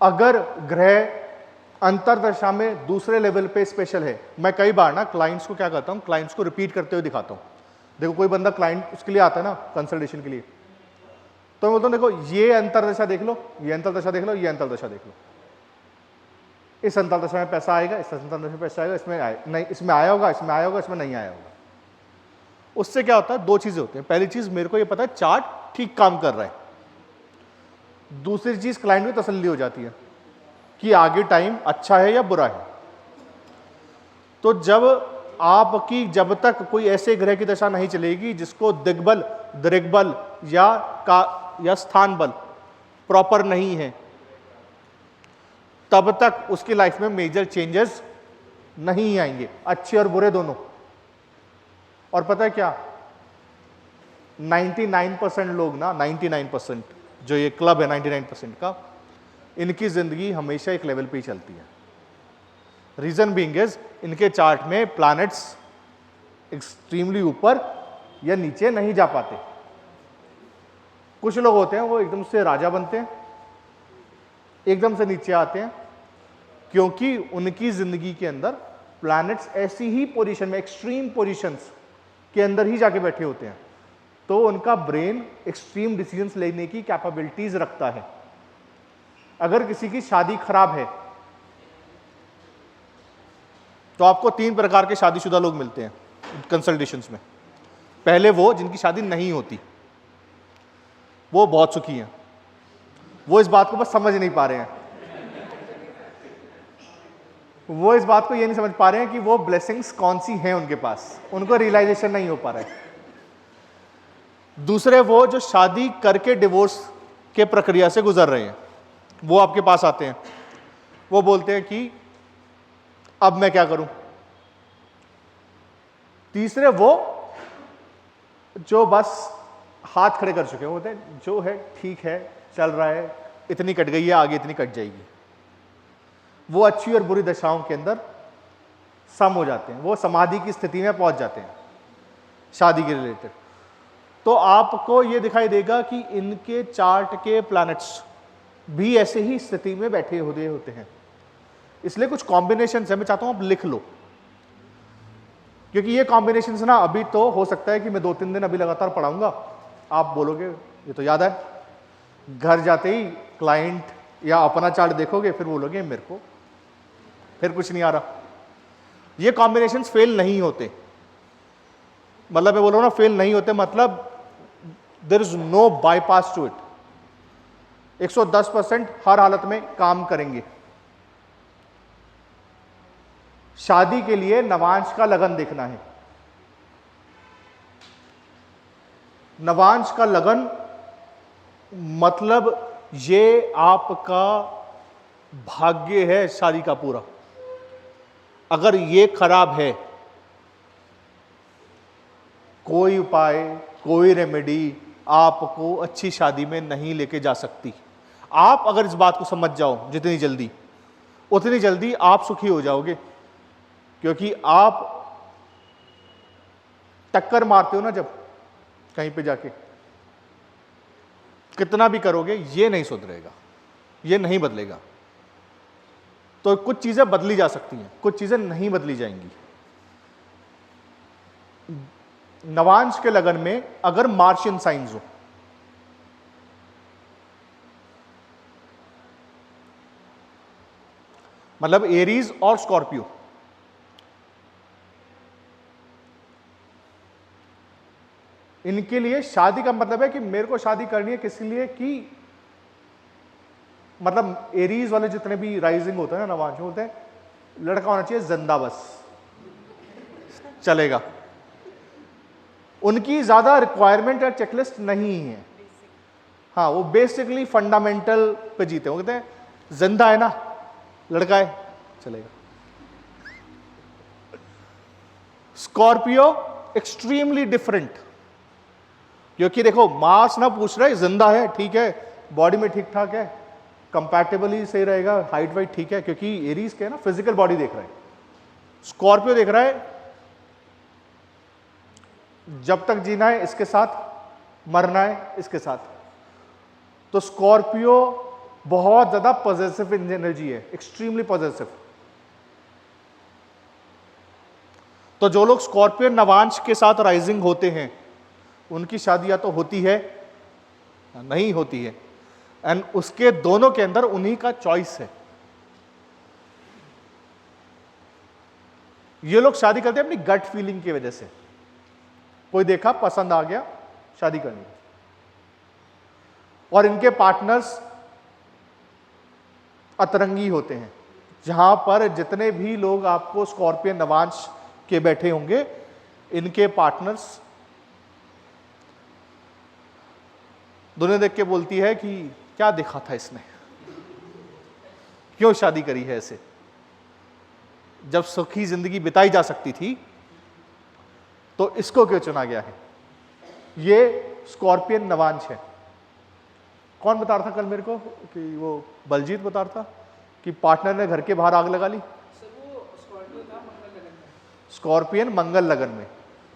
अगर ग्रह अंतरदशा में दूसरे लेवल पे स्पेशल है, मैं कई बार ना क्लाइंट्स को क्या करता हूं, क्लाइंट्स को रिपीट करते हुए दिखाता हूं। देखो कोई बंदा क्लाइंट उसके लिए आता है ना कंसल्टेशन के लिए, तो मैं बोलता हूं देखो ये अंतरदशा देख लो, ये अंतरदशा देख लो, ये अंतरदशा देख लो, इस अंतरदशा में पैसा आएगा, इस अंतरदशा में पैसा आएगा, इसमें नहीं, इसमें आया होगा, इसमें आया होगा, इसमें नहीं आया होगा। उससे क्या होता है, दो चीजें होती हैं। पहली चीज मेरे को ये पता है चार्ट ठीक काम कर रहा है, दूसरी चीज क्लाइंट में तसल्ली हो जाती है कि आगे टाइम अच्छा है या बुरा है। तो जब तक कोई ऐसे ग्रह की दशा नहीं चलेगी जिसको दिग्बल, दृग्बल या स्थान बल प्रॉपर नहीं है, तब तक उसकी लाइफ में मेजर चेंजेस नहीं आएंगे, अच्छे और बुरे दोनों। और पता है क्या, 99% लोग ना, 99% जो ये क्लब है 99% का, इनकी जिंदगी हमेशा एक लेवल पे ही चलती है। रीजन बीइंग इज इनके चार्ट में प्लैनेट्स एक्सट्रीमली ऊपर या नीचे नहीं जा पाते। कुछ लोग होते हैं वो एकदम से राजा बनते हैं, एकदम से नीचे आते हैं, क्योंकि उनकी जिंदगी के अंदर प्लैनेट्स ऐसी ही पोजीशन में, एक्सट्रीम पोजीशंस के अंदर ही जाके बैठे होते हैं। तो उनका ब्रेन एक्सट्रीम डिसीजंस लेने की कैपेबिलिटीज रखता है। अगर किसी की शादी खराब है तो आपको 3 प्रकार के शादीशुदा लोग मिलते हैं कंसल्टेशंस में। पहले वो जिनकी शादी नहीं होती, वो बहुत सुखी हैं, वो इस बात को बस समझ नहीं पा रहे हैं, वो इस बात को ये नहीं समझ पा रहे हैं कि वो ब्लेसिंग्स कौन सी हैं उनके पास, उनको रियलाइजेशन नहीं हो पा रहा है। दूसरे वो जो शादी करके डिवोर्स के प्रक्रिया से गुजर रहे हैं, वो आपके पास आते हैं, वो बोलते हैं कि अब मैं क्या करूं। तीसरे वो जो बस हाथ खड़े कर चुके हैं, वो बोलते हैं जो है ठीक है, चल रहा है, इतनी कट गई है, आगे इतनी कट जाएगी। वो अच्छी और बुरी दशाओं के अंदर सम हो जाते हैं, वो समाधि की स्थिति में पहुंच जाते हैं शादी के रिलेटेड। तो आपको ये दिखाई देगा कि इनके चार्ट के प्लैनेट्स भी ऐसे ही स्थिति में बैठे होते हैं। इसलिए कुछ कॉम्बिनेशन है, मैं चाहता हूं आप लिख लो, क्योंकि ये कॉम्बिनेशन ना अभी तो हो सकता है कि मैं 2-3 दिन अभी लगातार पढ़ाऊंगा, आप बोलोगे ये तो याद है, घर जाते ही क्लाइंट या अपना चार्ट देखोगे, फिर बोलोगे मेरे को फिर कुछ नहीं आ रहा। ये कॉम्बिनेशन फेल नहीं होते, मतलब मैं बोल रहा हूं ना फेल नहीं होते, मतलब there is no bypass to it. 110% हर हालत में काम करेंगे। शादी के लिए नवांश का लगन देखना है। नवांश का लगन मतलब ये आपका भाग्य है शादी का पूरा। अगर ये खराब है, कोई उपाय, कोई रेमेडी आपको अच्छी शादी में नहीं लेके जा सकती। आप अगर इस बात को समझ जाओ जितनी जल्दी, उतनी जल्दी आप सुखी हो जाओगे, क्योंकि आप टक्कर मारते हो ना जब कहीं पे जाके, कितना भी करोगे ये नहीं सुधरेगा, ये नहीं बदलेगा। तो कुछ चीजें बदली जा सकती हैं, कुछ चीजें नहीं बदली जाएंगी। नवांश के लगन में अगर मार्शियन साइंस हो, मतलब एरीज और स्कॉर्पियो, इनके लिए शादी का मतलब है कि मेरे को शादी करनी है किस लिए, कि मतलब एरीज वाले जितने भी राइजिंग होते हैं ना, नवांश होते हैं, लड़का होना चाहिए जिंदा, बस चलेगा। उनकी ज्यादा रिक्वायरमेंट या चेकलिस्ट नहीं है। हाँ, वो बेसिकली फंडामेंटल पे जीते हैं। वो कहते हैं जिंदा है ना, लड़का है, चलेगा। स्कॉर्पियो एक्सट्रीमली डिफरेंट, क्योंकि देखो मार्स ना पूछ रहा है, जिंदा है ठीक है, बॉडी में ठीक ठाक है, कंपैटिबली सही रहेगा, हाइट वाइट ठीक है, क्योंकि एरीज के ना फिजिकल बॉडी देख रहा है। स्कॉर्पियो देख रहा है जब तक जीना है इसके साथ, मरना है इसके साथ। तो स्कॉर्पियो बहुत ज्यादा पॉजिटिव एनर्जी है, एक्सट्रीमली पॉजिटिव। तो जो लोग स्कॉर्पियन नवांश के साथ राइजिंग होते हैं उनकी शादी या तो होती है या नहीं होती है, एंड उसके दोनों के अंदर उन्हीं का चॉइस है। ये लोग शादी करते हैं अपनी गट फीलिंग की वजह से, कोई देखा पसंद आ गया शादी करनी। और इनके पार्टनर्स अतरंगी होते हैं। जहां पर जितने भी लोग आपको स्कॉर्पियन नवांश के बैठे होंगे, इनके पार्टनर्स दुनिया देख के बोलती है कि क्या देखा था इसने, क्यों शादी करी है ऐसे, जब सुखी जिंदगी बिताई जा सकती थी तो इसको क्यों चुना गया है। ये स्कॉर्पियन नवांश है। कौन बता रहा था कल मेरे को कि वो बलजीत बता रहा था कि पार्टनर ने घर के बाहर आग लगा ली। स्कॉर्पियन मंगल लगन में।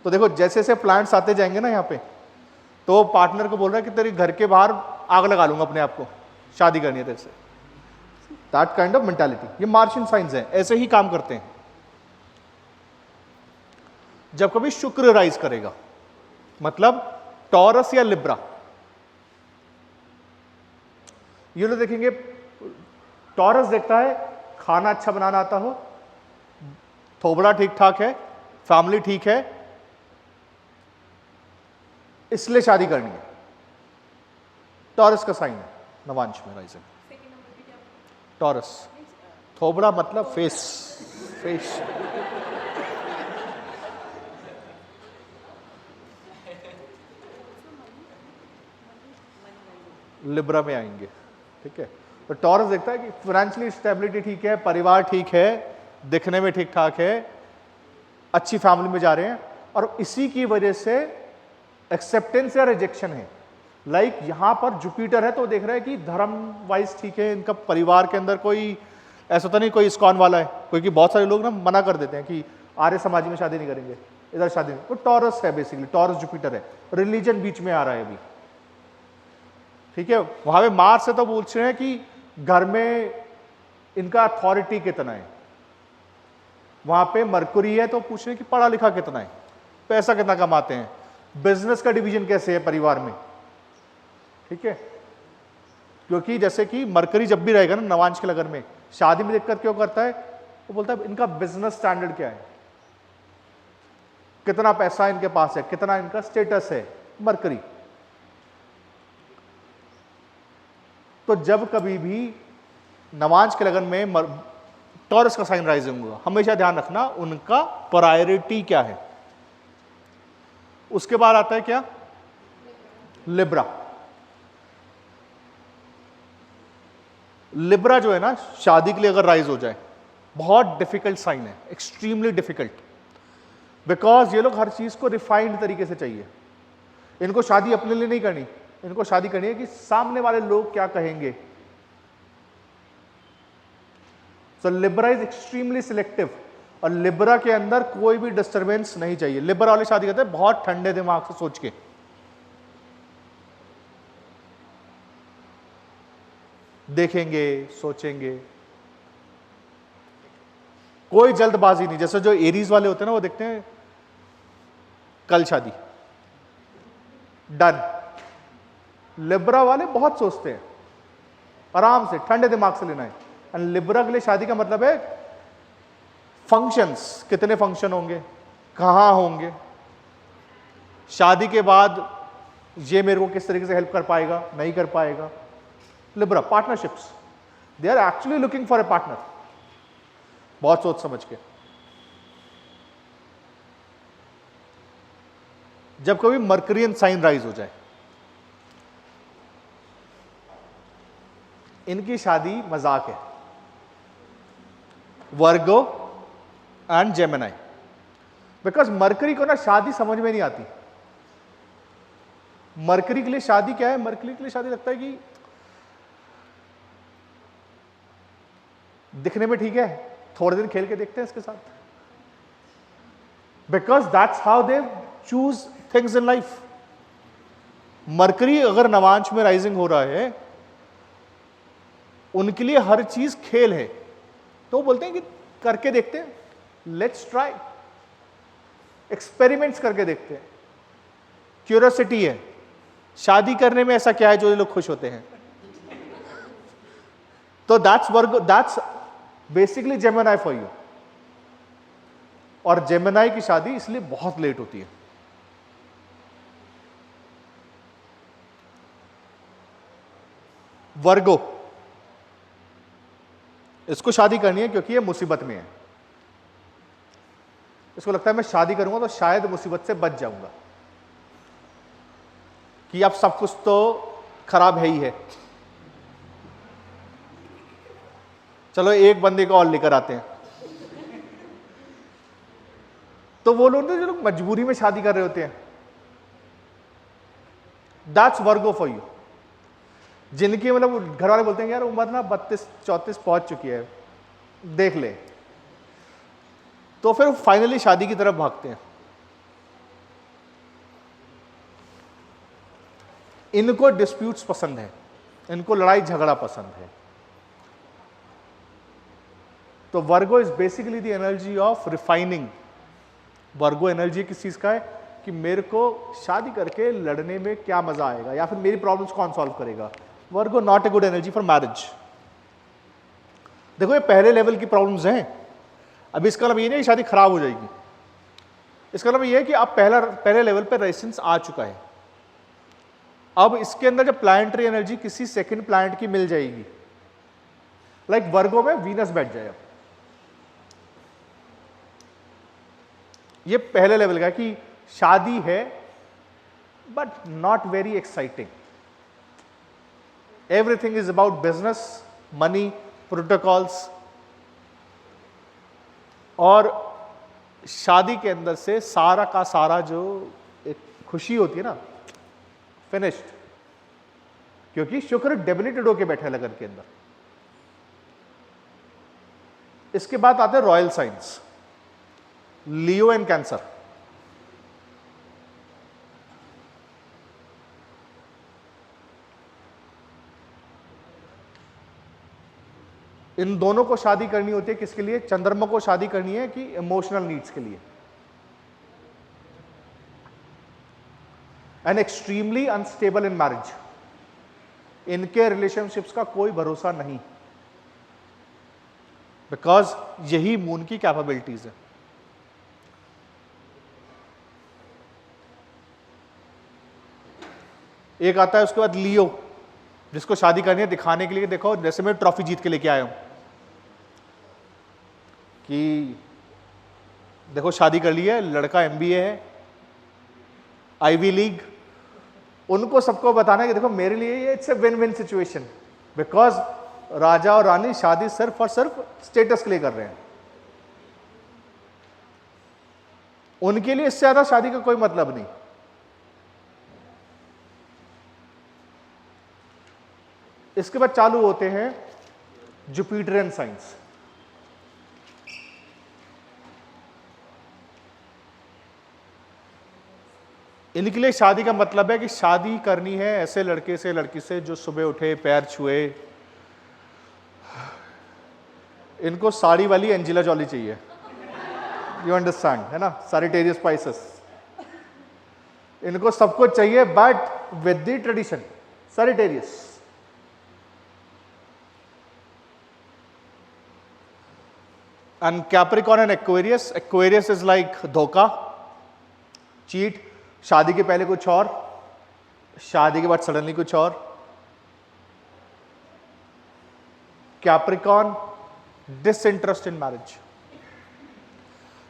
तो देखो जैसे जैसे प्लांट्स आते जाएंगे ना यहाँ पे, तो पार्टनर को बोल रहा है कि तेरे घर के बाहर आग लगा लूंगा अपने आप को, शादी करनी है तेरे से। दैट काइंड ऑफ मेंटालिटी, ये मार्शियन साइंस है, ऐसे ही काम करते हैं। जब कभी शुक्र राइज करेगा, मतलब टॉरस या लिब्रा, ये लोग देखेंगे टॉरस देखता है खाना अच्छा बनाना आता हो, थोबड़ा ठीक ठाक है, फैमिली ठीक है, इसलिए शादी करनी है। टॉरस का साइन है नवांश में राइजिंग। टॉरस, थोबड़ा मतलब फेस, फेस। लिब्रा में आएंगे, ठीक है। तो टॉरस देखता है कि फाइनेंशियली स्टेबिलिटी ठीक है, परिवार ठीक है, दिखने में ठीक ठाक है, अच्छी फैमिली में जा रहे हैं, और इसी की वजह से एक्सेप्टेंस या रिजेक्शन है। लाइक यहां पर जुपिटर है तो देख रहा है कि धर्म वाइज ठीक है, इनका परिवार के अंदर कोई ऐसा तो नहीं कोई इस्कॉन वाला है, क्योंकि बहुत सारे लोग ना मना कर देते हैं कि आर्य समाज में शादी नहीं करेंगे, इधर शादी नहीं। वो टॉरस है बेसिकली, टॉरस जुपिटर है, रिलीजन बीच में आ रहा है अभी, ठीक है। वहां पे मार्स से तो पूछ रहे हैं कि घर में इनका अथॉरिटी कितना है, वहां पे मरकुरी है तो पूछ रहे हैं कि पढ़ा लिखा कितना है, पैसा कितना कमाते हैं, बिजनेस का डिवीजन कैसे है परिवार में, ठीक है। क्योंकि जैसे कि मरकरी जब भी रहेगा ना नवांश के लगन में, शादी में देखकर क्यों करता है, वो बोलता है इनका बिजनेस स्टैंडर्ड क्या है, कितना पैसा इनके पास है, कितना इनका स्टेटस है, मरकरी। तो जब कभी भी नवांश के लगन में टॉरस का साइन राइजिंग होगा, हमेशा ध्यान रखना उनका प्रायोरिटी क्या है। उसके बाद आता है क्या, लिब्रा। लिब्रा जो है ना, शादी के लिए अगर राइज हो जाए, बहुत डिफिकल्ट साइन है, एक्सट्रीमली डिफिकल्ट, बिकॉज ये लोग हर चीज को रिफाइंड तरीके से चाहिए। इनको शादी अपने लिए नहीं करनी, इनको शादी करनी है कि सामने वाले लोग क्या कहेंगे। सो लिब्रा इज एक्सट्रीमली सिलेक्टिव, और लिब्रा के अंदर कोई भी डिस्टर्बेंस नहीं चाहिए। लिब्रा वाले शादी करते हैं बहुत ठंडे दिमाग से सोच के, देखेंगे, सोचेंगे, कोई जल्दबाजी नहीं। जैसे जो एरीज वाले होते हैं ना, वो देखते हैं कल शादी डन। लिब्रा वाले बहुत सोचते हैं, आराम से ठंडे दिमाग से लेना है। एंड लिब्रा के लिए शादी का मतलब है फंक्शंस, कितने फंक्शन होंगे, कहां होंगे, शादी के बाद ये मेरे को किस तरीके से हेल्प कर पाएगा, नहीं कर पाएगा। Libra partnerships, they are actually looking for a partner, बहुत सोच समझ के। जब कभी मर्करियन साइन राइज हो जाए, इनकी शादी मजाक है, वर्गो एंड जेमिनी। बिकॉज मरकरी को ना शादी समझ में नहीं आती। मरकरी के लिए शादी क्या है, मरकरी के लिए शादी लगता है कि दिखने में ठीक है, थोड़े दिन खेल के देखते हैं इसके साथ, because that's how they choose things in life. Mercury अगर नवांश में राइजिंग हो रहा है उनके लिए हर चीज खेल है, तो वो बोलते हैं कि करके देखते हैं, लेट्स ट्राई, एक्सपेरिमेंट्स करके देखते हैं। क्यूरियोसिटी है, शादी करने में ऐसा क्या है जो ये लोग खुश होते हैं? तो that's basically Gemini for you. और जेमिनी की शादी इसलिए बहुत लेट होती है। वर्गो, इसको शादी करनी है क्योंकि ये मुसीबत में है। इसको लगता है मैं शादी करूंगा तो शायद मुसीबत से बच जाऊंगा, कि अब सब कुछ तो खराब है ही है, चलो एक बंदे को और लेकर आते हैं। तो वो लोग जो लोग मजबूरी में शादी कर रहे होते हैं, दैट्स वर्गो फॉर यू। जिनकी मतलब घर वाले बोलते हैं यार उम्र ना 32-34 पहुंच चुकी है, देख ले, तो फिर फाइनली शादी की तरफ भागते हैं। इनको डिस्प्यूट्स पसंद है, इनको लड़ाई झगड़ा पसंद है। तो Virgo is basically the energy of refining. Virgo energy किस चीज का है कि मेरे को शादी करके लड़ने में क्या मजा आएगा, या फिर मेरी प्रॉब्लम्स कौन सॉल्व करेगा। Virgo not a good energy for marriage. देखो ये पहले लेवल की प्रॉब्लम्स हैं। अभी इसका मतलब ये नहीं कि शादी खराब हो जाएगी, इसका मतलब ये है कि अब पहले लेवल पे रेजिस्टेंस आ चुका है। अब इसके अंदर जब प्लैनेटरी एनर्जी किसी सेकंड प्लैनेट की मिल जाएगी, लाइक वर्गो में वीनस बैठ जाए, ये पहले लेवल का है कि शादी है but not very exciting, everything is about business, money, protocols. और शादी के अंदर से सारा का सारा जो एक खुशी होती है ना, फिनिश्ड, क्योंकि शुक्र डेबिलिटेड होके बैठा है लगन के अंदर। इसके बाद आते हैं royal signs, Leo and Cancer. इन दोनों को शादी करनी होती है किसके लिए? चंद्रमा को शादी करनी है कि इमोशनल नीड्स के लिए। And extremely unstable in marriage, इनके रिलेशनशिप्स का कोई भरोसा नहीं, बिकॉज यही मून की कैपेबिलिटीज है। एक आता है उसके बाद लियो, जिसको शादी करनी है दिखाने के लिए, देखो जैसे मैं ट्रॉफी जीत के लेके आया हूं कि देखो शादी कर ली है, लड़का एमबीए है, आईवी लीग। उनको सबको बताना है कि देखो मेरे लिए ये it's a win win situation, because राजा और रानी शादी सिर्फ और सिर्फ स्टेटस के लिए कर रहे हैं। उनके लिए इससे ज्यादा शादी का कोई मतलब नहीं। इसके बाद चालू होते हैं जुपिटरियन साइंस। इनके लिए शादी का मतलब है कि शादी करनी है ऐसे लड़के से लड़की से जो सुबह उठे पैर छुए। इनको साड़ी वाली एंजेला जॉली चाहिए, यू अंडरस्टैंड, है ना, सैजिटेरियस स्पाइसेस। इनको सब कुछ चाहिए but with the tradition, Sagittarius. And Capricorn and Aquarius, Aquarius is like धोखा, चीट, शादी के पहले कुछ और, शादी के बाद सडनली कुछ और। Capricorn, disinterest in marriage.